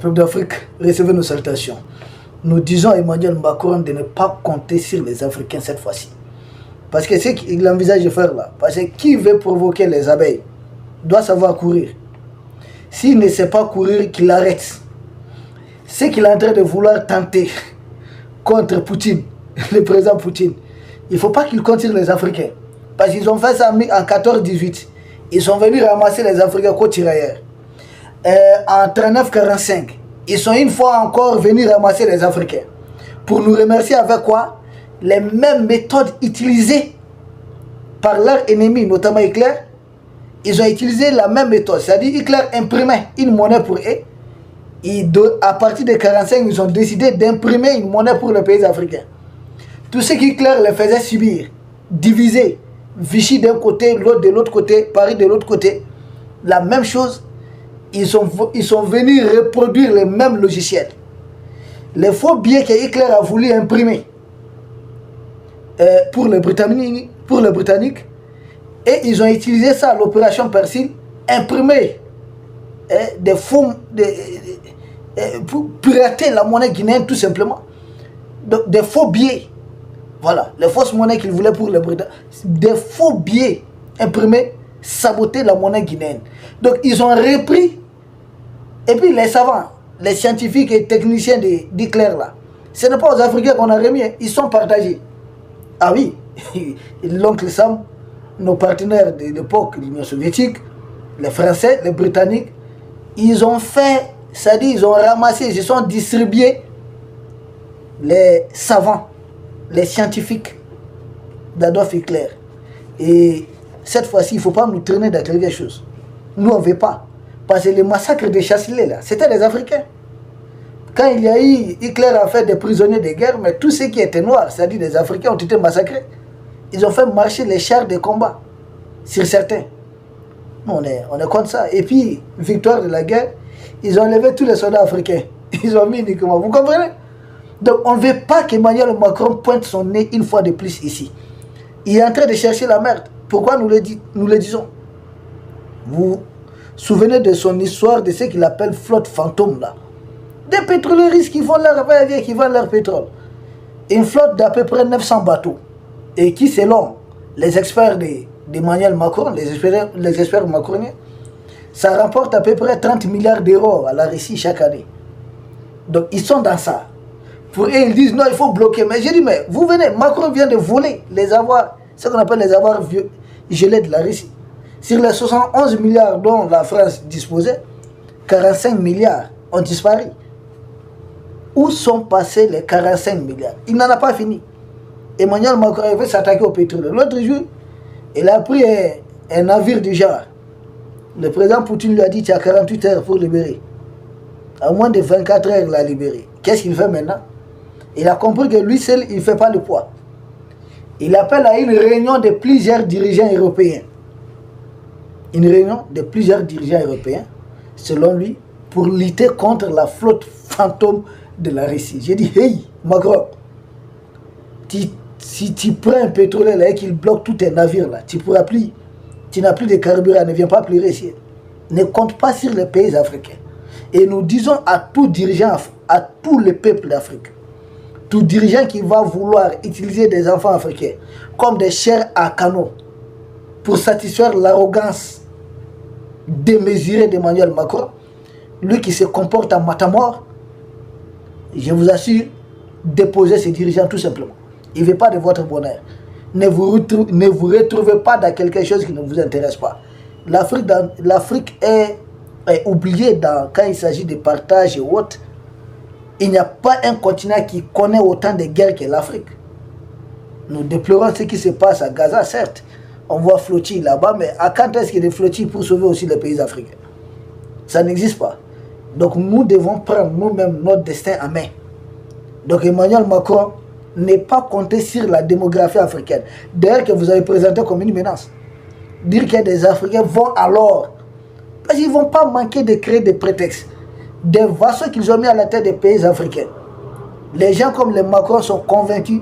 peuple d'Afrique, recevez nos salutations. Nous disons à Emmanuel Macron de ne pas compter sur les Africains cette fois-ci. Parce que ce qu'il envisage de faire là, parce que qui veut provoquer les abeilles doit savoir courir. S'il ne sait pas courir, qu'il arrête. Ce qu'il est en train de vouloir tenter contre Poutine, le président Poutine, il ne faut pas qu'il compte sur les Africains. Parce qu'ils ont fait ça en 14-18. Ils sont venus ramasser les Africains co-tirailleurs. En 39-45, ils sont une fois encore venus ramasser les Africains. Pour nous remercier avec quoi? Les mêmes méthodes utilisées par leurs ennemis, notamment Hitler. Ils ont utilisé la même méthode. C'est-à-dire Hitler imprimait une monnaie pour eux. À partir de 1945, ils ont décidé d'imprimer une monnaie pour les pays africains. Tout ce qu'Hitler les faisait subir, diviser, Vichy d'un côté, l'autre de l'autre côté, Paris de l'autre côté, la même chose, ils sont venus reproduire les mêmes logiciels. Les faux billets que Hitler a voulu imprimer pour les Britanniques, et ils ont utilisé ça à l'opération Persil, imprimer des faux, pour pirater la monnaie guinéenne tout simplement. Donc, des faux billets. Voilà, les fausses monnaies qu'ils voulaient pour les Britanniques. Des faux billets imprimés, saboter la monnaie guinéenne. Donc, ils ont repris. Et puis, les savants, les scientifiques et techniciens d'Hitler là, ce n'est pas aux Africains qu'on a remis, ils sont partagés. Ah oui, l'oncle Sam, nos partenaires de l'époque, l'Union soviétique, les Français, les Britanniques, ils ont fait, c'est-à-dire ils ont ramassé, ils sont distribués les savants, les scientifiques d'Adolf Hitler. Et cette fois-ci, il ne faut pas nous traîner dans quelque chose. Nous, on ne veut pas. Parce que le massacre de Chasselet, là, c'était les Africains. Quand il y a eu, Hitler a fait des prisonniers de guerre, mais tous ceux qui étaient noirs, c'est-à-dire les Africains, ont été massacrés. Ils ont fait marcher les chars de combat sur certains. Nous, on est contre ça. Et puis, victoire de la guerre, ils ont enlevé tous les soldats africains. Ils ont mis uniquement. Vous comprenez? Donc, on ne veut pas qu'Emmanuel Macron pointe son nez une fois de plus ici. Il est en train de chercher la merde. Pourquoi nous le disons? Vous vous souvenez de son histoire, de ce qu'il appelle flotte fantôme là. Des pétroliers qui font leur va-et-vient, qui vendent leur pétrole. Une flotte d'à peu près 900 bateaux. Et qui, selon les experts d'Emmanuel Macron, les experts macroniens, ça rapporte à peu près 30 milliards d'euros à la Russie chaque année. Donc, ils sont dans ça. Pour eux, ils disent non, il faut bloquer. Mais j'ai dit, mais vous venez, Macron vient de voler les avoirs, ce qu'on appelle les avoirs gelés de la Russie. Sur les 71 milliards dont la France disposait, 45 milliards ont disparu. Où sont passés les 45 milliards? Il n'en a pas fini. Emmanuel Macron veut s'attaquer au pétrole. L'autre jour, il a pris un navire du genre. Le président Poutine lui a dit, tu as 48 heures pour libérer. À moins de 24 heures, il l'a libéré. Qu'est-ce qu'il fait maintenant? Il a compris que lui seul, il ne fait pas le poids. Il appelle à une réunion de plusieurs dirigeants européens. Une réunion de plusieurs dirigeants européens, selon lui, pour lutter contre la flotte fantôme de la Russie. J'ai dit, hey, Macron, si tu prends un pétrolier là et qu'il bloque tous tes navires là, tu n'as plus de carburant, ne viens pas pleurer ici. Ne compte pas sur les pays africains. Et nous disons à tout dirigeant, à tous les peuples d'Afrique, tout dirigeant qui va vouloir utiliser des enfants africains comme des chairs à canon pour satisfaire l'arrogance démesurée d'Emmanuel Macron, lui qui se comporte en matamor, je vous assure, déposez ces dirigeants tout simplement. Il ne veut pas de votre bonheur. Ne vous retrouvez pas dans quelque chose qui ne vous intéresse pas. L'Afrique est oubliée quand il s'agit de partage et autres. Il n'y a pas un continent qui connaît autant de guerres que l'Afrique. Nous déplorons ce qui se passe à Gaza, certes. On voit flottilles là-bas, mais à quand est-ce qu'il y a des flottilles pour sauver aussi les pays africains? Ça n'existe pas. Donc nous devons prendre nous-mêmes notre destin en main. Donc Emmanuel Macron n'est pas compté sur la démographie africaine. D'ailleurs que vous avez présenté comme une menace. Dire que des Africains vont alors, parce qu'ils ne vont pas manquer de créer des prétextes. Des vassaux qu'ils ont mis à la tête des pays africains. Les gens comme les Macron sont convaincus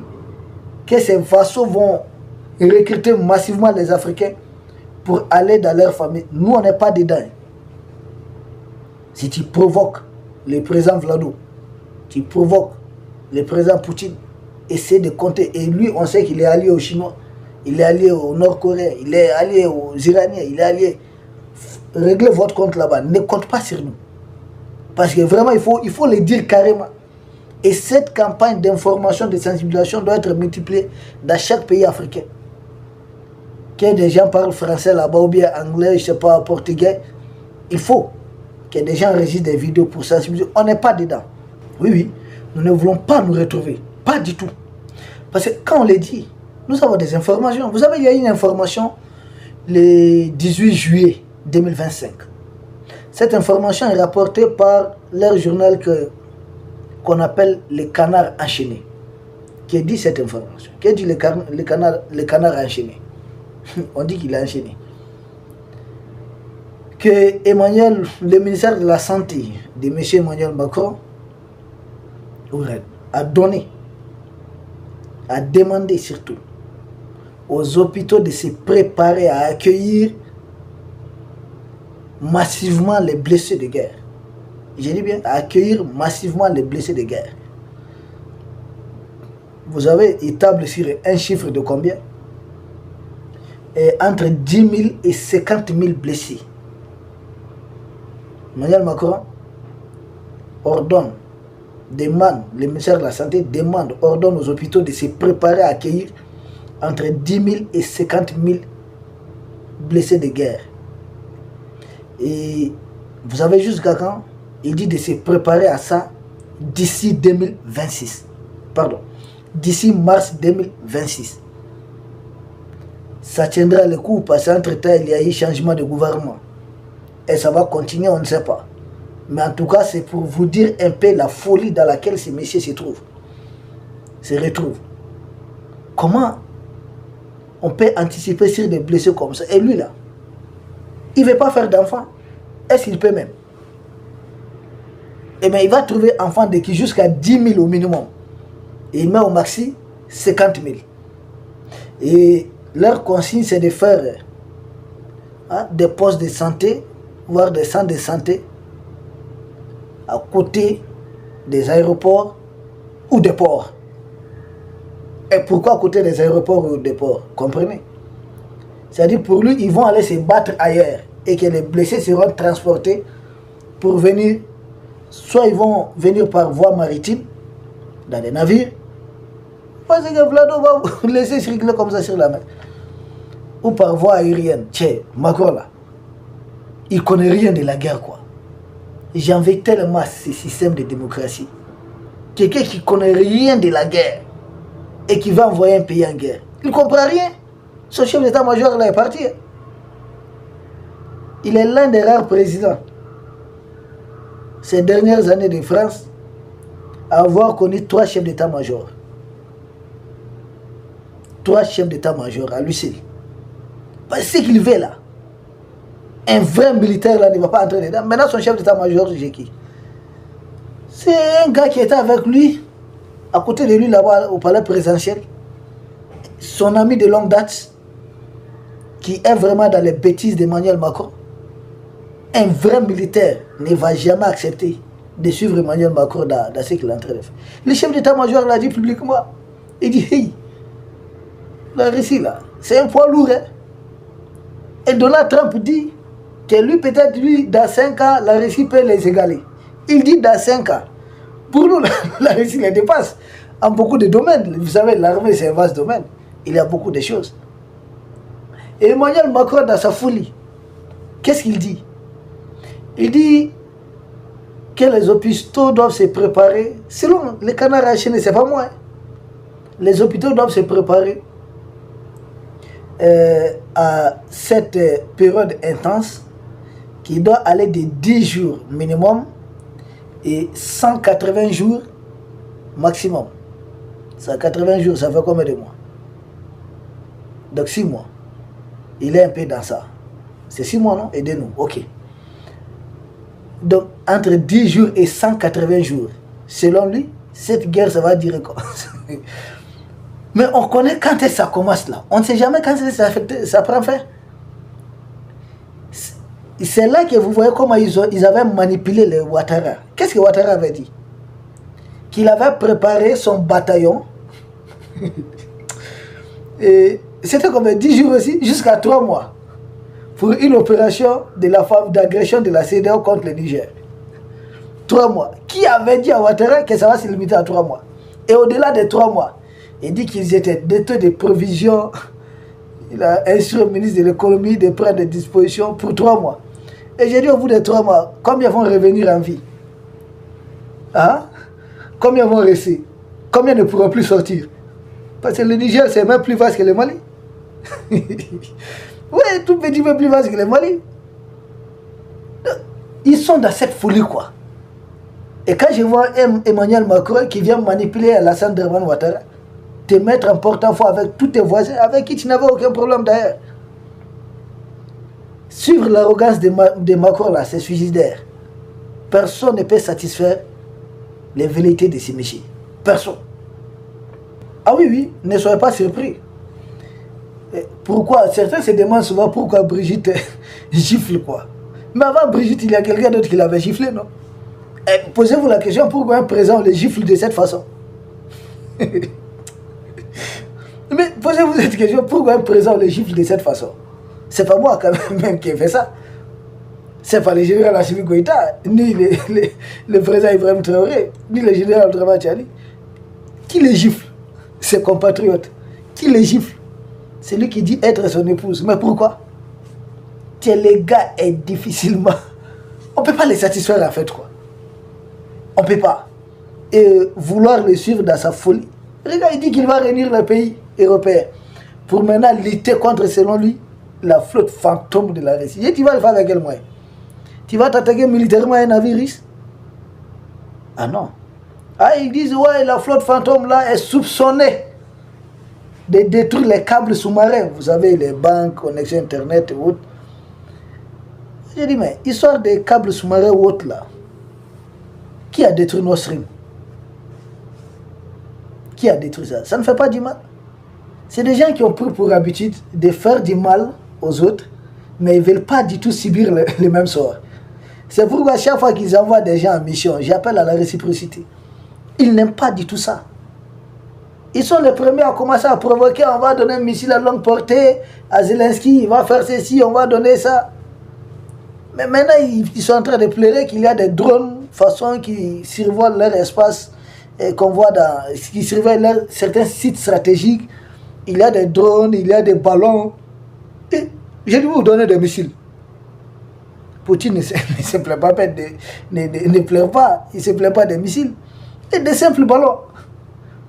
que ces vassaux vont recruter massivement les Africains pour aller dans leur famille. Nous, on n'est pas dedans. Si tu provoques le président Vlado, qui provoque le président Poutine, essaie de compter. Et lui, on sait qu'il est allié aux Chinois, il est allié aux Nord-Coréens, il est allié aux Iraniens, il est allié. Réglez votre compte là-bas, ne compte pas sur nous. Parce que vraiment, il faut le dire carrément. Et cette campagne d'information, de sensibilisation doit être multipliée dans chaque pays africain. Que des gens parlent français là-bas ou bien anglais, je ne sais pas, portugais. Il faut que des gens enregistrent des vidéos pour sensibiliser. On n'est pas dedans. Oui, oui, nous ne voulons pas nous retrouver. Pas du tout. Parce que quand on les dit, nous avons des informations. Vous savez, il y a une information le 18 juillet 2025. Cette information est rapportée par leur journal qu'on appelle le canard enchaîné. Qui dit cette information? Qui dit le canard enchaîné? On dit qu'il est enchaîné. Que Emmanuel, le ministère de la Santé de M. Emmanuel Macron a donné, a demandé surtout aux hôpitaux de se préparer à accueillir massivement les blessés de guerre. Je dis bien, à accueillir massivement les blessés de guerre. Vous avez établi sur un chiffre de combien? Entre 10 000 et 50 000 blessés. Emmanuel Macron ordonne, demande, le ministère de la Santé demande, ordonne aux hôpitaux de se préparer à accueillir entre 10 000 et 50 000 blessés de guerre. Et vous savez jusqu'à quand? Il dit de se préparer à ça d'ici 2026. Pardon, d'ici mars 2026. Ça tiendra le coup parce qu'entre-temps, il y a eu changement de gouvernement. Et ça va continuer, on ne sait pas. Mais en tout cas, c'est pour vous dire un peu la folie dans laquelle ces messieurs se retrouvent. Comment on peut anticiper sur des blessés comme ça? Et lui là, il ne veut pas faire d'enfant. Est-ce qu'il peut même? Eh bien, il va trouver enfant de qui jusqu'à 10 000 au minimum. Et il met au maxi 50 000. Et leur consigne, c'est de faire des postes de santé, voire des centres de santé, à côté des aéroports ou des ports. Et pourquoi à côté des aéroports ou des ports? Comprenez? C'est-à-dire pour lui, ils vont aller se battre ailleurs et que les blessés seront transportés pour venir, soit ils vont venir par voie maritime, dans des navires, parce que Vlado va vous laisser circuler comme ça sur la mer, ou par voie aérienne. Tiens, Macron là, il ne connaît rien de la guerre quoi. J'en veux tellement à ce système de démocratie. Quelqu'un qui ne connaît rien de la guerre et qui va envoyer un pays en guerre, il ne comprend rien. Son chef d'état-major là est parti. Il est l'un des rares présidents ces dernières années de France à avoir connu 3 chefs d'état-major. 3 chefs d'état-major à lui seul. Parce que ce qu'il veut là, un vrai militaire là ne va pas entrer dedans. Maintenant son chef d'état-major, c'est qui? C'est un gars qui était avec lui, à côté de lui là-bas au palais présidentiel. Son ami de longue date, qui est vraiment dans les bêtises d'Emmanuel Macron. Un vrai militaire ne va jamais accepter de suivre Emmanuel Macron dans ce qu'il est en train de faire. Le chef d'état-major l'a dit publiquement. Il dit, hey, la Russie là, c'est un poids lourd. Hein? Et Donald Trump dit que lui, peut-être lui, dans 5 ans, la Russie peut les égaler. Il dit dans 5 ans. Pour nous, la Russie les dépasse en beaucoup de domaines. Vous savez, l'armée, c'est un vaste domaine. Il y a beaucoup de choses. Et Emmanuel Macron, dans sa folie, qu'est-ce qu'il dit? Il dit que les hôpitaux doivent se préparer, selon les canards enchaînés, c'est pas moi. Hein. Les hôpitaux doivent se préparer à cette période intense qui doit aller de 10 jours minimum et 180 jours maximum. 180 jours, ça fait combien de mois? Donc 6 mois. Il est un peu dans ça. C'est 6 mois, non? Aidez-nous. Ok. Donc, entre 10 jours et 180 jours, selon lui, cette guerre, ça va durer quoi? Mais on connaît quand ça commence là. On ne sait jamais quand ça prend fin. C'est là que vous voyez comment ils avaient manipulé les Ouattara. Qu'est-ce que Ouattara avait dit? Qu'il avait préparé son bataillon. Et c'était comme 10 jours aussi, jusqu'à 3 mois. Pour une opération d'agression de la CEDEAO contre le Niger. 3 mois. Qui avait dit à Ouattara que ça va se limiter à 3 mois? Et au-delà des 3 mois, il dit qu'ils étaient détenus de provisions. Il a instruit le ministre de l'économie de prendre des dispositions pour 3 mois. Et j'ai dit au bout de 3 mois, combien vont revenir en vie? Hein? Combien vont rester? Combien ne pourront plus sortir? Parce que le Niger, c'est même plus vaste que le Mali. Oui, tout petit peu plus vaste que le Mali. Ils sont dans cette folie, quoi. Et quand je vois Emmanuel Macron qui vient manipuler Alassane Dramane Ouattara, te mettre en porte-à-faux avec tous tes voisins, avec qui tu n'avais aucun problème d'ailleurs. Suivre l'arrogance de Macron là, c'est suicidaire. Personne ne peut satisfaire les velléités de ces messieurs. Personne. Ah oui, oui, ne soyez pas surpris. Pourquoi? Certains se demandent souvent pourquoi Brigitte gifle, quoi. Mais avant Brigitte, il y a quelqu'un d'autre qui l'avait giflé, non? Posez-vous la question, pourquoi un président le gifle de cette façon? Mais posez-vous cette question, pourquoi un président le gifle de cette façon? C'est pas moi quand même qui ai fait ça. C'est pas le général Assimi Goïta, ni le président Ibrahim Traoré, ni le général Abdourahmane Tchani. Qui les gifle? Ses compatriotes. Qui les gifle? C'est lui qui dit être son épouse. Mais pourquoi? Les gars est difficilement... On ne peut pas les satisfaire en fait, quoi. On ne peut pas. Et vouloir le suivre dans sa folie. Le gars, il dit qu'il va réunir les pays européens pour maintenant lutter contre, selon lui, la flotte fantôme de la Russie. Et tu vas le faire avec quel moyen? Tu vas t'attaquer militairement à un navire russe? Ah non. Ah, ils disent, ouais, la flotte fantôme là est soupçonnée de détruire les câbles sous-marins. Vous savez, les banques, connexion internet et autres. J'ai dit, mais histoire des câbles sous-marins ou autres là, qui a détruit Nord Stream? Qui a détruit ça? Ça ne fait pas du mal. C'est des gens qui ont pris pour habitude de faire du mal aux autres, mais ils ne veulent pas du tout subir le même sort. C'est pourquoi chaque fois qu'ils envoient des gens en mission, j'appelle à la réciprocité. Ils n'aiment pas du tout ça. Ils sont les premiers à commencer à provoquer, on va donner un missile à longue portée à Zelensky, il va faire ceci, on va donner ça. Mais maintenant, ils sont en train de pleurer qu'il y a des drones, façon qui survolent leur espace, qu'on voit qui surveillent certains sites stratégiques. Il y a des drones, il y a des ballons. Et je vais vous donner des missiles. Poutine ne se plaît pas, ne pleure pas, il ne se plaît pas des missiles. Et des simples ballons.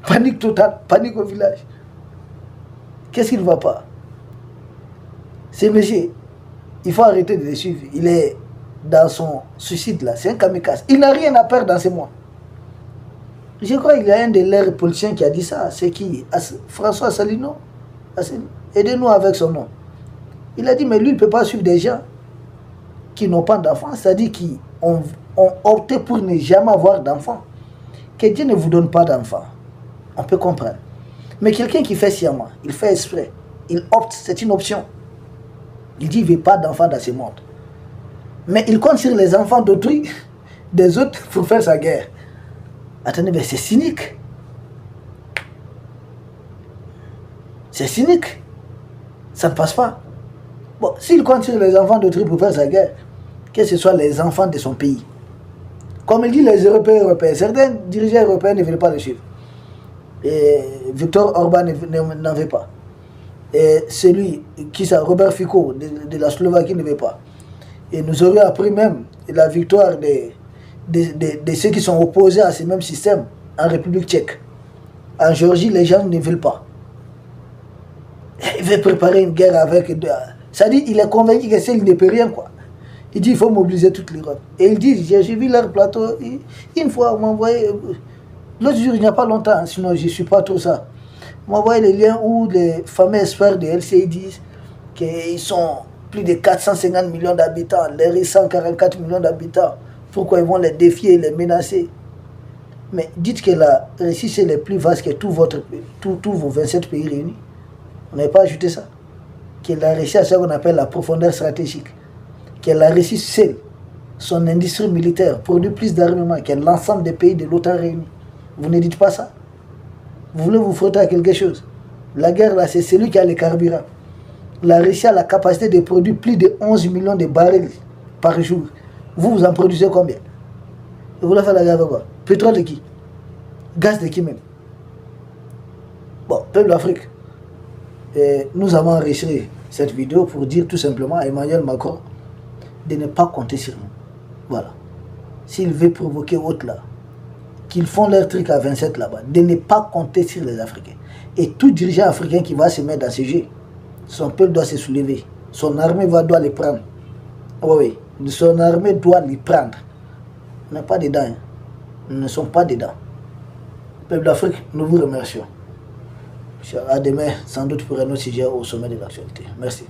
Panique totale, panique au village. Qu'est-ce qu'il ne va pas? Ces messieurs, il faut arrêter de les suivre. Il est dans son suicide là, c'est un kamikaze. Il n'a rien à perdre dans ces mois. Je crois qu'il y a un de leurs politiciens qui a dit ça. C'est qui? François Asselineau. Aidez-nous avec son nom. Il a dit, mais lui, il ne peut pas suivre des gens qui n'ont pas d'enfants. C'est-à-dire qui ont opté pour ne jamais avoir d'enfants. Que Dieu ne vous donne pas d'enfants. On peut comprendre. Mais quelqu'un qui fait sciemment, il fait exprès, il opte, c'est une option. Il dit, il ne veut pas d'enfants dans ce monde. Mais il compte sur les enfants d'autrui, des autres, pour faire sa guerre. Attendez, mais c'est cynique. C'est cynique. Ça ne passe pas. Bon, s'il compte sur les enfants d'autrui pour faire sa guerre, que ce soit les enfants de son pays. Comme il dit les Européens, certains dirigeants européens ne veulent pas le suivre. Et Viktor Orban n'en veut pas. Et celui qui ça, Robert Fico de la Slovaquie ne veut pas. Et nous aurions appris même la victoire de ceux qui sont opposés à ce même système en République tchèque. En Géorgie, les gens ne veulent pas. Il veut préparer une guerre avec... C'est-à-dire qu'il est convaincu que c'est il ne peut rien, quoi. Il dit qu'il faut mobiliser toute l'Europe. Et il dit, j'ai vu leur plateau, une fois, on m'a envoyé... L'autre jour, il n'y a pas longtemps, sinon je ne suis pas trop ça. On m'a envoyé les liens où les fameux experts de LCI disent qu'ils sont plus de 450 millions d'habitants, les 144 millions d'habitants. Pourquoi ils vont les défier et les menacer? Mais dites que la Russie, c'est le plus vaste que tous vos 27 pays réunis. On n'avait pas ajouté ça. Que la Russie a ce qu'on appelle la profondeur stratégique. que la Russie seule, son industrie militaire, produit plus d'armement que l'ensemble des pays de l'OTAN réunis. Vous ne dites pas ça? Vous voulez vous frotter à quelque chose? La guerre, là, c'est celui qui a les carburants. La Russie a la capacité de produire plus de 11 millions de barils par jour. Vous en produisez combien? Et vous voulez faire la guerre avec quoi? Pétrole de qui? Gaz de qui même? Bon, peuple d'Afrique, nous avons enregistré cette vidéo pour dire tout simplement à Emmanuel Macron de ne pas compter sur nous. Voilà. S'il veut provoquer autre là, qu'ils font leur truc à 27 là-bas, de ne pas compter sur les Africains. Et tout dirigeant africain qui va se mettre dans ce jeu, son peuple doit se soulever. Son armée doit les prendre. Oui, son armée doit les prendre. On n'est pas dedans. Hein. Nous ne sommes pas dedans. Peuple d'Afrique, nous vous remercions. À demain, sans doute pour un autre sujet au sommet de l'actualité. Merci.